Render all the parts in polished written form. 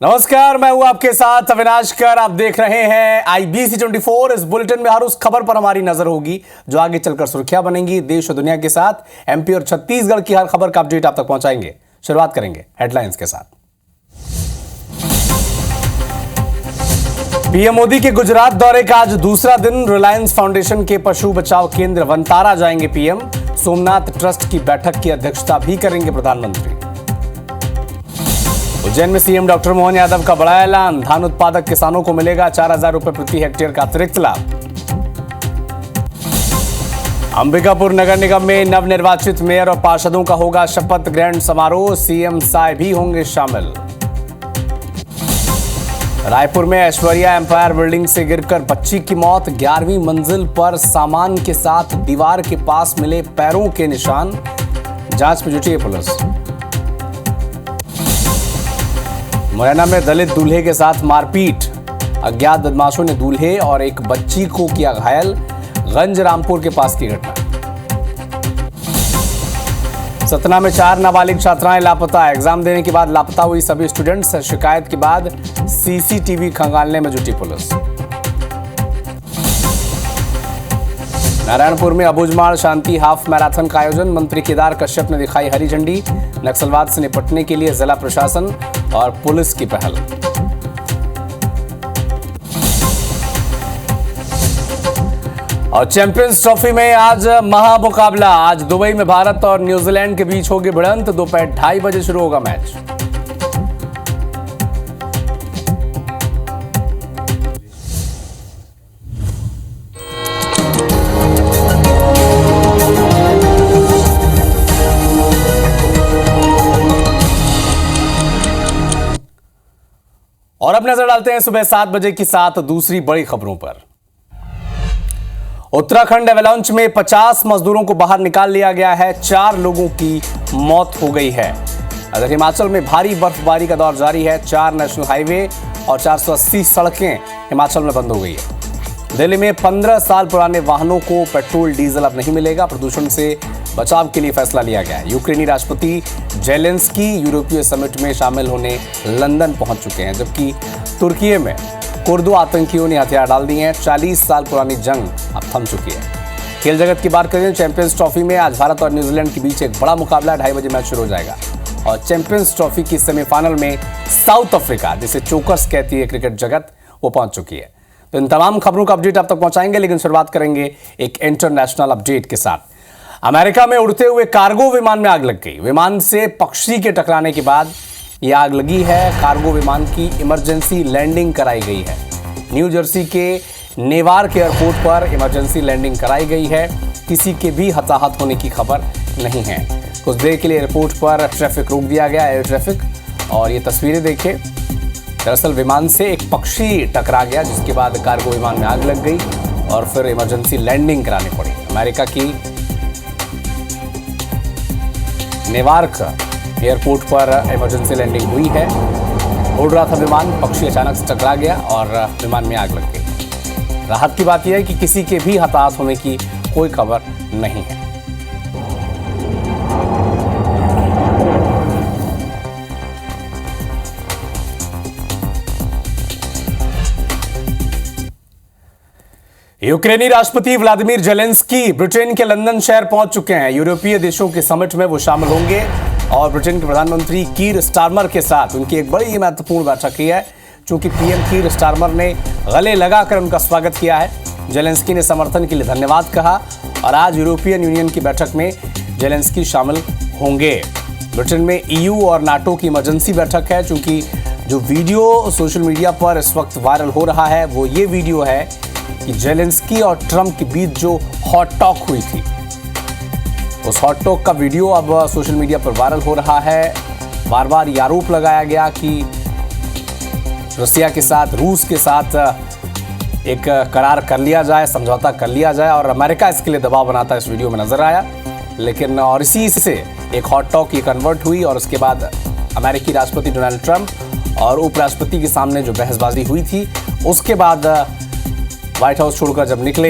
नमस्कार, मैं हूं आपके साथ अविनाश कर। आप देख रहे हैं IBC 24। इस बुलेटिन में हर उस खबर पर हमारी नजर होगी जो आगे चलकर सुर्खियां बनेंगी देश और दुनिया के साथ। MP और छत्तीसगढ़ की हर खबर का अपडेट आप तक पहुंचाएंगे। शुरुआत करेंगे हेडलाइंस के साथ। PM मोदी के गुजरात दौरे का आज दूसरा दिन। रिलायंस फाउंडेशन के पशु बचाव केंद्र वनतारा जाएंगे PM। सोमनाथ ट्रस्ट की बैठक की अध्यक्षता भी करेंगे प्रधानमंत्री। उज्जैन में CM डॉक्टर मोहन यादव का बड़ा ऐलान। धान उत्पादक किसानों को मिलेगा 4,000 रुपए प्रति हेक्टेयर का अतिरिक्त लाभ। अंबिकापुर नगर निगम में नवनिर्वाचित मेयर और पार्षदों का होगा शपथ ग्रहण समारोह। CM साय भी होंगे शामिल। रायपुर में ऐश्वर्या एम्पायर बिल्डिंग से गिरकर बच्ची की मौत। 11वीं मंजिल पर सामान के साथ दीवार के पास मिले पैरों के निशान। जांच में जुटी है पुलिस। मुरैना में दलित दूल्हे के साथ मारपीट। अज्ञात बदमाशों ने दूल्हे और एक बच्ची को किया घायल। गंज रामपुर के पास की घटना। सतना में 4 नाबालिग छात्राएं लापता। एग्जाम देने के बाद लापता हुई सभी स्टूडेंट्स। शिकायत के बाद CCTV खंगालने में जुटी पुलिस। नारायणपुर में अबूझमाड़ शांति हाफ मैराथन का आयोजन। मंत्री केदार कश्यप ने दिखाई हरी झंडी। नक्सलवाद से निपटने के लिए जिला प्रशासन और पुलिस की पहल। और चैंपियंस ट्रॉफी में आज महामुकाबला। आज दुबई में भारत और न्यूजीलैंड के बीच होगी भिड़ंत। दोपहर 2:30 बजे शुरू होगा मैच। और अब नजर डालते हैं सुबह 7 बजे की 7 दूसरी बड़ी खबरों पर। उत्तराखंड एवलांच में 50 मजदूरों को बाहर निकाल लिया गया है। 4 लोगों की मौत हो गई है। अगर हिमाचल में भारी बर्फबारी का दौर जारी है। 4 नेशनल हाईवे और 480 सड़कें हिमाचल में बंद हो गई है। दिल्ली में 15 साल पुराने वाहनों को पेट्रोल डीजल अब नहीं मिलेगा। प्रदूषण से बचाव के लिए फैसला लिया गया है। यूक्रेनी राष्ट्रपति जेलेंस्की यूरोपीय समिट में शामिल होने लंदन पहुंच चुके हैं, जबकि तुर्की में कुर्दो आतंकियों ने हथियार डाल दिए हैं। 40 साल पुरानी जंग अब थम चुकी है। खेल जगत की बात करें, चैंपियंस ट्रॉफी में आज भारत और न्यूजीलैंड के बीच एक बड़ा मुकाबला। 2:30 बजे मैच शुरू हो जाएगा। और चैंपियंस ट्रॉफी की सेमीफाइनल में साउथ अफ्रीका, जिसे चोकर्स कहती है क्रिकेट जगत, वो पहुंच चुकी है। तो इन तमाम खबरों का अपडेट आप तक पहुंचाएंगे, लेकिन शुरुआत करेंगे एक इंटरनेशनल अपडेट के साथ। अमेरिका में उड़ते हुए कार्गो विमान में आग लग गई। विमान से पक्षी के टकराने के बाद यह आग लगी है। कार्गो विमान की इमरजेंसी लैंडिंग कराई गई है। न्यू जर्सी के नेवार्क एयरपोर्ट पर इमरजेंसी लैंडिंग कराई गई है। किसी के भी हताहत होने की खबर नहीं है। कुछ देर के लिए एयरपोर्ट पर ट्रैफिक रोक दिया गया, एयर ट्रैफिक। और ये तस्वीरें देखिए। दरअसल विमान से एक पक्षी टकरा गया, जिसके बाद कार्गो विमान में आग लग गई और फिर इमरजेंसी लैंडिंग करानी पड़ी। अमेरिका की नेवार्क एयरपोर्ट पर इमरजेंसी लैंडिंग हुई है। उड़ रहा था विमान, पक्षी अचानक से टकरा गया और विमान में आग लग गई। राहत की बात यह है कि किसी के भी हताहत होने की कोई खबर नहीं है। यूक्रेनी राष्ट्रपति व्लादिमीर जेलेंस्की ब्रिटेन के लंदन शहर पहुंच चुके हैं। यूरोपीय देशों के समिट में वो शामिल होंगे और ब्रिटेन के प्रधानमंत्री कीर स्टारमर के साथ उनकी एक बड़ी महत्वपूर्ण बैठक की है। चूंकि PM कीर स्टारमर ने गले लगाकर उनका स्वागत किया है। जेलेंस्की ने समर्थन के लिए धन्यवाद कहा और आज यूरोपियन यूनियन की बैठक में जेलेंस्की शामिल होंगे। ब्रिटेन में EU और नाटो की इमरजेंसी बैठक है। चूंकि जो वीडियो सोशल मीडिया पर इस वक्त वायरल हो रहा है वो ये वीडियो है कि जेलेंस्की और ट्रंप के बीच जो हॉट टॉक हुई थी, उस हॉट टॉक का वीडियो अब सोशल मीडिया पर वायरल हो रहा है। बार बार ये आरोप लगाया गया कि रसिया के साथ, रूस के साथ एक करार कर लिया जाए, समझौता कर लिया जाए और अमेरिका इसके लिए दबाव बनाता इस वीडियो में नजर आया। लेकिन और इसी से एक हॉट टॉक ये कन्वर्ट हुई और उसके बाद अमेरिकी राष्ट्रपति डोनाल्ड ट्रंप और उपराष्ट्रपति के सामने जो बहसबाजी हुई थी, उसके बाद व्हाइट हाउस छोड़कर जब निकले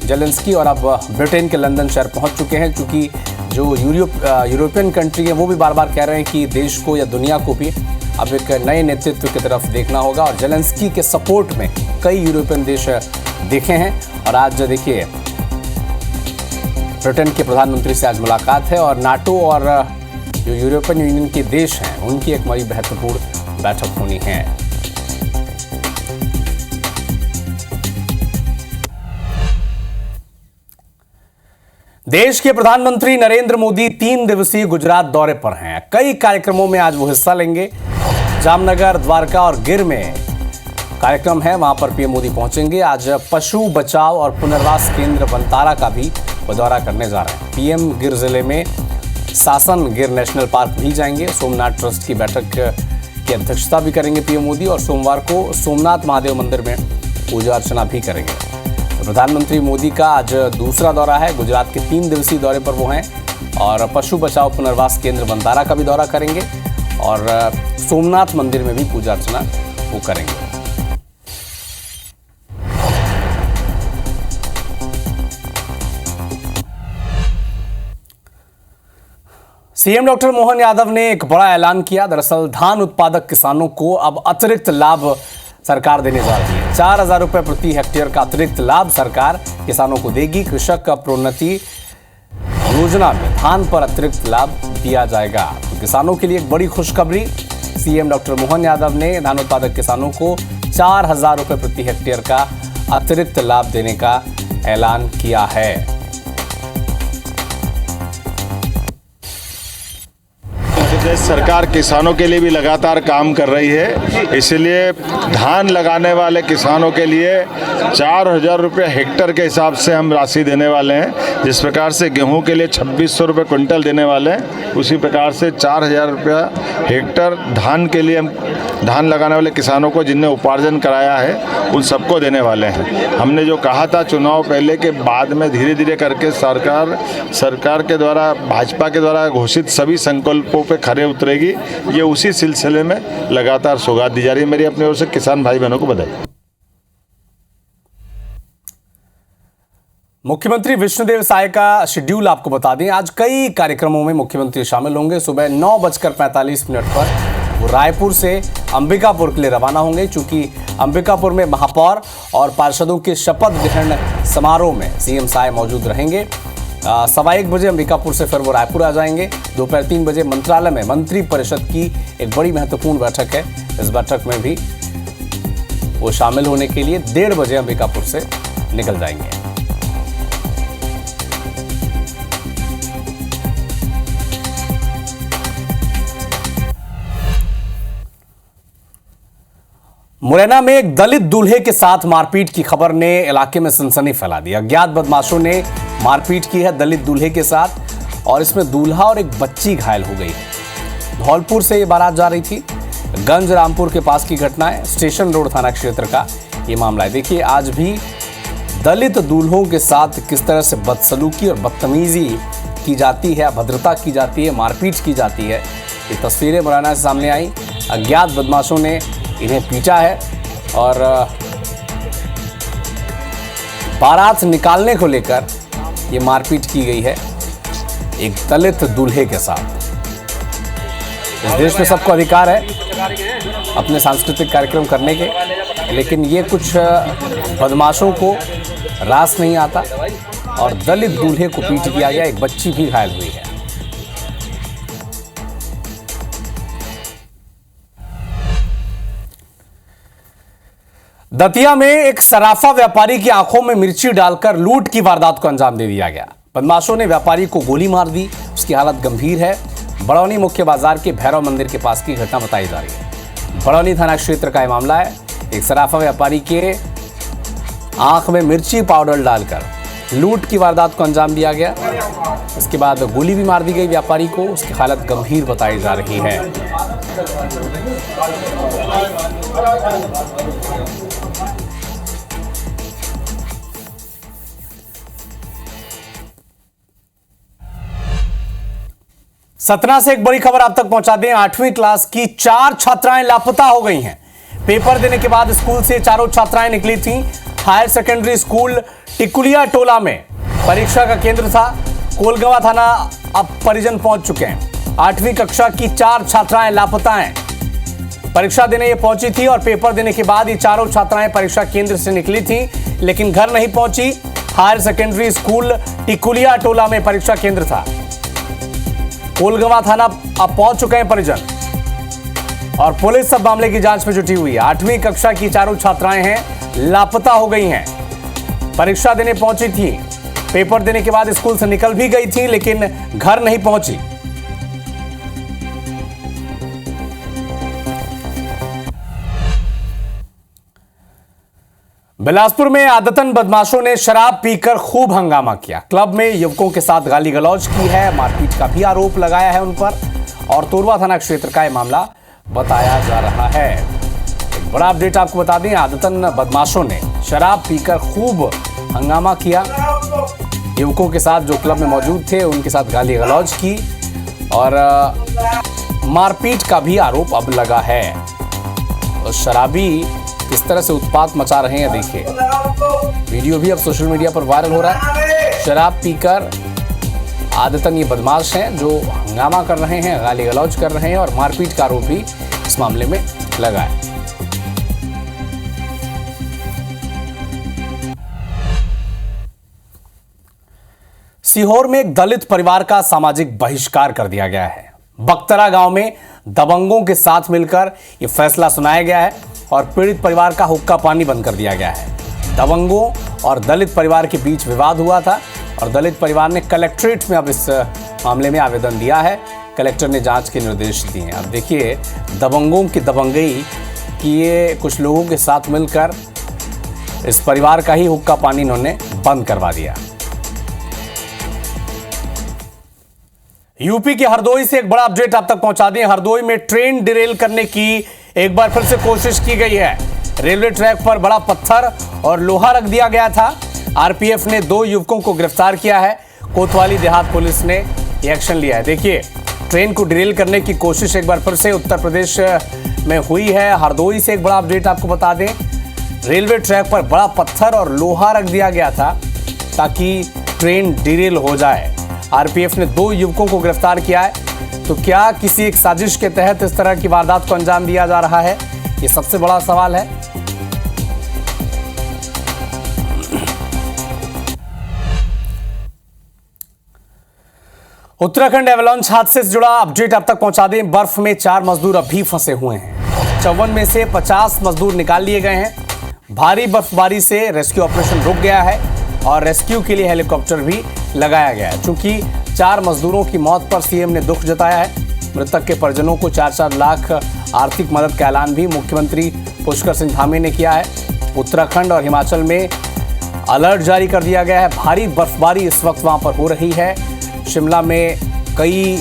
जेलेंस्की और अब ब्रिटेन के लंदन शहर पहुंच चुके हैं। चूंकि जो यूरोपियन कंट्री है वो भी बार बार कह रहे हैं कि देश को या दुनिया को भी अब एक नए नेतृत्व की तरफ देखना होगा और जेलेंस्की के सपोर्ट में कई यूरोपियन देश देखे हैं। और आज देखिए ब्रिटेन के प्रधानमंत्री से आज मुलाकात है और नाटो और जो यूरोपियन यूनियन के देश हैं उनकी एक बड़ी महत्वपूर्ण बैठक होनी है। देश के प्रधानमंत्री नरेंद्र मोदी 3 दिवसीय गुजरात दौरे पर हैं। कई कार्यक्रमों में आज वो हिस्सा लेंगे। जामनगर, द्वारका और गिर में कार्यक्रम है, वहां पर पीएम मोदी पहुंचेंगे। आज पशु बचाव और पुनर्वास केंद्र बनतारा का भी वो दौरा करने जा रहे हैं। पीएम गिर जिले में सासन गिर नेशनल पार्क भी जाएंगे। सोमनाथ ट्रस्ट की बैठक की अध्यक्षता भी करेंगे पीएम मोदी और सोमवार को सोमनाथ महादेव मंदिर में पूजा अर्चना भी करेंगे। प्रधानमंत्री मोदी का आज दूसरा दौरा है। गुजरात के 3 दिवसीय दौरे पर वो हैं और पशु बचाव पुनर्वास केंद्र बंतारा का भी दौरा करेंगे और सोमनाथ मंदिर में भी पूजा अर्चना वो करेंगे। सीएम डॉक्टर मोहन यादव ने एक बड़ा ऐलान किया। दरअसल धान उत्पादक किसानों को अब अतिरिक्त लाभ सरकार देने जा रही है। 4,000 रुपए प्रति हेक्टेयर का अतिरिक्त लाभ सरकार किसानों को देगी। कृषक प्रोन्नति योजना में धान पर अतिरिक्त लाभ दिया जाएगा। तो किसानों के लिए एक बड़ी खुशखबरी। सीएम डॉक्टर मोहन यादव ने धान उत्पादक किसानों को 4,000 रुपए प्रति हेक्टेयर का अतिरिक्त लाभ देने का ऐलान किया है। प्रदेश सरकार किसानों के लिए भी लगातार काम कर रही है, इसलिए धान लगाने वाले किसानों के लिए 4,000 रुपये हेक्टर के हिसाब से हम राशि देने वाले हैं। जिस प्रकार से गेहूं के लिए 2,600 रुपये क्विंटल देने वाले हैं, उसी प्रकार से 4,000 रुपया हेक्टर धान के लिए हम धान लगाने वाले किसानों को जिनने उपार्जन कराया है उन सबको देने वाले हैं। हमने जो कहा था चुनाव पहले के बाद में धीरे धीरे करके सरकार के द्वारा भाजपा के द्वारा घोषित सभी संकल्पों पे खरे उतरेगी। ये उसी सिलसिले में लगातार सौगात दी जा रही है। मेरी अपनी ओर से किसान भाई बहनों को बधाई। मुख्यमंत्री विष्णुदेव साय का शेड्यूल आपको बता दें। आज कई कार्यक्रमों में मुख्यमंत्री शामिल होंगे। सुबह 9:45 पर वो रायपुर से अंबिकापुर के लिए रवाना होंगे। चूंकि अंबिकापुर में महापौर और पार्षदों के शपथ ग्रहण समारोह में सीएम साय मौजूद रहेंगे। 1:15 बजे अंबिकापुर से फिर वो रायपुर आ जाएंगे। दोपहर 3 बजे मंत्रालय में मंत्री परिषद की एक बड़ी महत्वपूर्ण बैठक है। इस बैठक में भी वो शामिल होने के लिए 1:30 बजे अंबिकापुर से निकल जाएंगे। मुरैना में एक दलित दूल्हे के साथ मारपीट की खबर ने इलाके में सनसनी फैला दी। अज्ञात बदमाशों ने मारपीट की है दलित दूल्हे के साथ और इसमें दूल्हा और एक बच्ची घायल हो गई है। धौलपुर से ये बारात जा रही थी। गंज रामपुर के पास की घटना है। स्टेशन रोड थाना क्षेत्र का ये मामला है। देखिए आज भी दलित दूल्हों के साथ किस तरह से बदसलूकी और बदतमीजी की जाती है, अभद्रता की जाती है, मारपीट की जाती है। ये तस्वीरें मुरैना से सामने आई। अज्ञात बदमाशों ने इन्हें पीटा है और बारात निकालने को लेकर ये मारपीट की गई है एक दलित दूल्हे के साथ। इस देश में सबको अधिकार है अपने सांस्कृतिक कार्यक्रम करने के, लेकिन ये कुछ बदमाशों को रास नहीं आता और दलित दूल्हे को पीट दिया गया। एक बच्ची भी घायल हुई है। दतिया में एक सराफा व्यापारी की आंखों में मिर्ची डालकर लूट की वारदात को अंजाम दे दिया गया। बदमाशों ने व्यापारी को गोली मार दी। उसकी हालत गंभीर है। बड़ौनी मुख्य बाजार के भैरव मंदिर के पास की घटना बताई जा रही है। बड़ौनी थाना क्षेत्र का यह मामला है। एक सराफा व्यापारी के आंख में मिर्ची पाउडर डालकर लूट की वारदात को अंजाम दिया गया। इसके बाद गोली भी मार दी गई व्यापारी को। उसकी हालत गंभीर बताई जा रही है। सतना से एक बड़ी खबर आप तक पहुंचा दें। 8वीं क्लास की 4 छात्राएं लापता हो गई हैं। पेपर देने के बाद स्कूल से चारों छात्राएं निकली थीं। हायर सेकेंडरी स्कूल टिकुलिया टोला में परीक्षा का केंद्र था। कोलगवा थाना अब परिजन पहुंच चुके हैं। 8वीं कक्षा की 4 छात्राएं लापता हैं। परीक्षा देने ये पहुंची थी और पेपर देने के बाद ये चारों छात्राएं परीक्षा केंद्र से निकली थी, लेकिन घर नहीं पहुंची। हायर सेकेंडरी स्कूल टिकुलिया टोला में परीक्षा केंद्र था। कोलगवा थाना अब पहुंच चुके हैं परिजन और पुलिस सब मामले की जांच में जुटी हुई है। 8वीं कक्षा की चारों छात्राएं हैं, लापता हो गई हैं। परीक्षा देने पहुंची थी, पेपर देने के बाद स्कूल से निकल भी गई थी, लेकिन घर नहीं पहुंची। बिलासपुर में आदतन बदमाशों ने शराब पीकर खूब हंगामा किया। क्लब में युवकों के साथ गाली गलौज की है, मारपीट का भी आरोप लगाया है उन पर और तोरवा थाना क्षेत्र का यह मामला बताया जा रहा है। एक बड़ा अपडेट आपको बता दें, आदतन बदमाशों ने शराब पीकर खूब हंगामा किया, युवकों के साथ जो क्लब में मौजूद थे उनके साथ गाली गलौज की और मारपीट का भी आरोप अब लगा है। और शराबी किस तरह से उत्पात मचा रहे हैं देखिए, वीडियो भी अब सोशल मीडिया पर वायरल हो रहा है। शराब पीकर आदतन ये बदमाश हैं जो हंगामा कर रहे हैं, गाली गलौज कर रहे हैं और मारपीट का आरोप भी इस मामले में लगा है। सीहोर में एक दलित परिवार का सामाजिक बहिष्कार कर दिया गया है। बक्तरा गांव में दबंगों के साथ मिलकर यह फैसला सुनाया गया है और पीड़ित परिवार का हुक्का पानी बंद कर दिया गया है। दबंगों और दलित परिवार के बीच विवाद हुआ था और दलित परिवार ने कलेक्ट्रेट में अब इस मामले में आवेदन दिया है। कलेक्टर ने जांच के निर्देश दिए हैं। अब देखिए, दबंगों की दबंगई कि ये कुछ लोगों के साथ मिलकर इस परिवार का ही हुक्का पानी इन्होंने बंद करवा दिया। यूपी के हरदोई से एक बड़ा अपडेट आप तक पहुंचा दें। हरदोई में ट्रेन डिरेल करने की एक बार फिर से कोशिश की गई है। रेलवे ट्रैक पर बड़ा पत्थर और लोहा रख दिया गया था। आरपीएफ ने 2 युवकों को गिरफ्तार किया है। कोतवाली देहात पुलिस ने एक्शन लिया है। देखिए, ट्रेन को डिरेल करने की कोशिश एक बार फिर से उत्तर प्रदेश में हुई है। हरदोई से एक बड़ा अपडेट आपको बता दें, रेलवे ट्रैक पर बड़ा पत्थर और लोहा रख दिया गया था ताकि ट्रेन डिरेल हो जाए। आरपीएफ ने 2 युवकों को गिरफ्तार किया है। तो क्या किसी एक साजिश के तहत इस तरह की वारदात को अंजाम दिया जा रहा है? ये सबसे बड़ा सवाल है। उत्तराखंड एवलांच हादसे से जुड़ा अपडेट अब तक पहुंचा दें। बर्फ में 4 मजदूर अभी फंसे हुए हैं। 54 में से 50 मजदूर निकाल लिए गए हैं। भारी बर्फबारी से रेस्क्यू ऑपरेशन रुक गया है और रेस्क्यू के लिए हेलीकॉप्टर भी लगाया गया है। चूंकि 4 मजदूरों की मौत पर सीएम ने दुख जताया है। मृतक के परिजनों को 4-4 लाख आर्थिक मदद का ऐलान भी मुख्यमंत्री पुष्कर सिंह धामी ने किया है। उत्तराखंड और हिमाचल में अलर्ट जारी कर दिया गया है। भारी बर्फबारी इस वक्त वहां पर हो रही है। शिमला में कई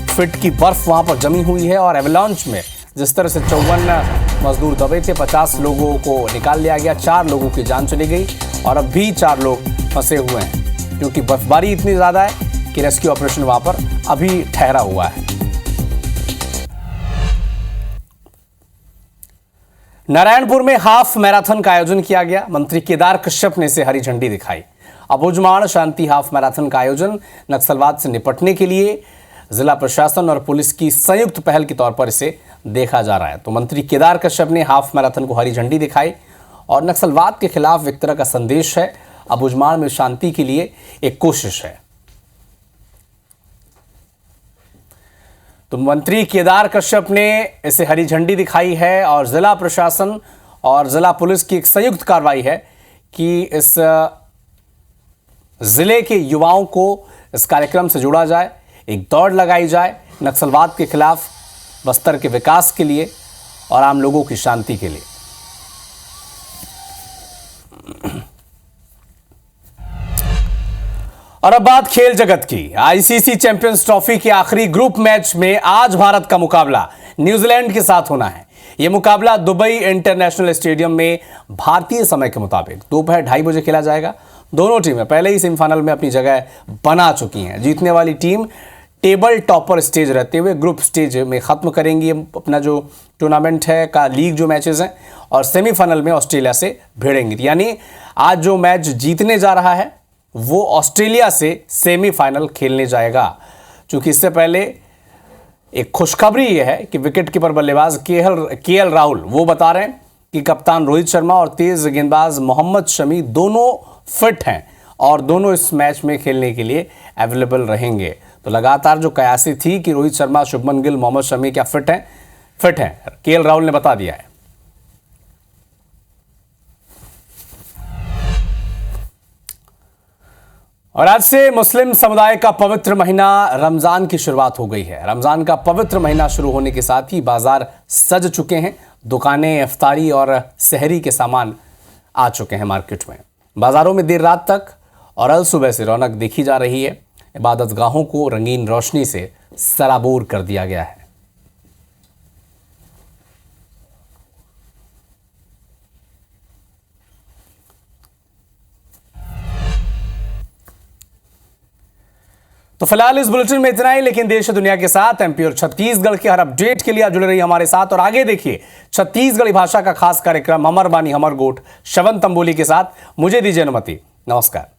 फीट की बर्फ वहां पर जमी हुई है और एवलांच में जिस तरह से 54 मजदूर दबे थे, 50 लोगों को निकाल लिया गया, 4 लोगों की जान चली गई और अब भी 4 लोग फंसे हुए हैं क्योंकि बर्फबारी इतनी ज़्यादा है कि रेस्क्यू ऑपरेशन वहां पर अभी ठहरा हुआ है। नारायणपुर में हाफ मैराथन का आयोजन किया गया। मंत्री केदार कश्यप ने इसे हरी झंडी दिखाई। अबुझमाड़ शांति हाफ मैराथन का आयोजन नक्सलवाद से निपटने के लिए जिला प्रशासन और पुलिस की संयुक्त पहल के तौर पर इसे देखा जा रहा है। तो मंत्री केदार कश्यप ने हाफ मैराथन को हरी झंडी दिखाई और नक्सलवाद के खिलाफ एक तरह का संदेश है। अबुझमाड़ में शांति के लिए एक कोशिश है। तो मंत्री केदार कश्यप ने इसे हरी झंडी दिखाई है और जिला प्रशासन और जिला पुलिस की एक संयुक्त कार्रवाई है कि इस जिले के युवाओं को इस कार्यक्रम से जोड़ा जाए, एक दौड़ लगाई जाए नक्सलवाद के खिलाफ, बस्तर के विकास के लिए और आम लोगों की शांति के लिए। और अब बात खेल जगत की। आईसीसी चैंपियंस ट्रॉफी के आखिरी ग्रुप मैच में आज भारत का मुकाबला न्यूजीलैंड के साथ होना है। यह मुकाबला दुबई इंटरनेशनल स्टेडियम में भारतीय समय के मुताबिक दोपहर 2:30 बजे खेला जाएगा। दोनों टीमें पहले ही सेमीफाइनल में अपनी जगह बना चुकी हैं। जीतने वाली टीम टेबल टॉपर स्टेज रहते हुए ग्रुप स्टेज में खत्म करेंगी अपना जो टूर्नामेंट है का लीग जो मैचेस हैं और सेमीफाइनल में ऑस्ट्रेलिया से भिड़ेंगी। यानी आज जो मैच जीतने जा रहा है वो ऑस्ट्रेलिया से सेमीफाइनल खेलने जाएगा। चूंकि इससे पहले एक खुशखबरी यह है कि विकेटकीपर बल्लेबाज केएल राहुल वो बता रहे हैं कि कप्तान रोहित शर्मा और तेज गेंदबाज मोहम्मद शमी दोनों फिट हैं और दोनों इस मैच में खेलने के लिए अवेलेबल रहेंगे। तो लगातार जो कयासी थी कि रोहित शर्मा, शुभमन गिल, मोहम्मद शमी क्या फिट हैं, केएल राहुल ने बता दिया है। और आज से मुस्लिम समुदाय का पवित्र महीना रमजान की शुरुआत हो गई है। रमजान का पवित्र महीना शुरू होने के साथ ही बाजार सज चुके हैं। दुकानें इफ्तारी और सहरी के सामान आ चुके हैं मार्केट में। बाजारों में देर रात तक और अल सुबह से रौनक देखी जा रही है। इबादत गाहों को रंगीन रोशनी से सराबोर कर दिया गया है। तो फिलहाल इस बुलेटिन में इतना ही, लेकिन देश दुनिया के साथ एमपी और छत्तीसगढ़ के हर अपडेट के लिए आप जुड़े रहिए हमारे साथ। और आगे देखिए छत्तीसगढ़ी भाषा का खास कार्यक्रम हमर बानी हमर गोठ श्रवण तंबोली के साथ। मुझे दीजिए अनुमति। नमस्कार।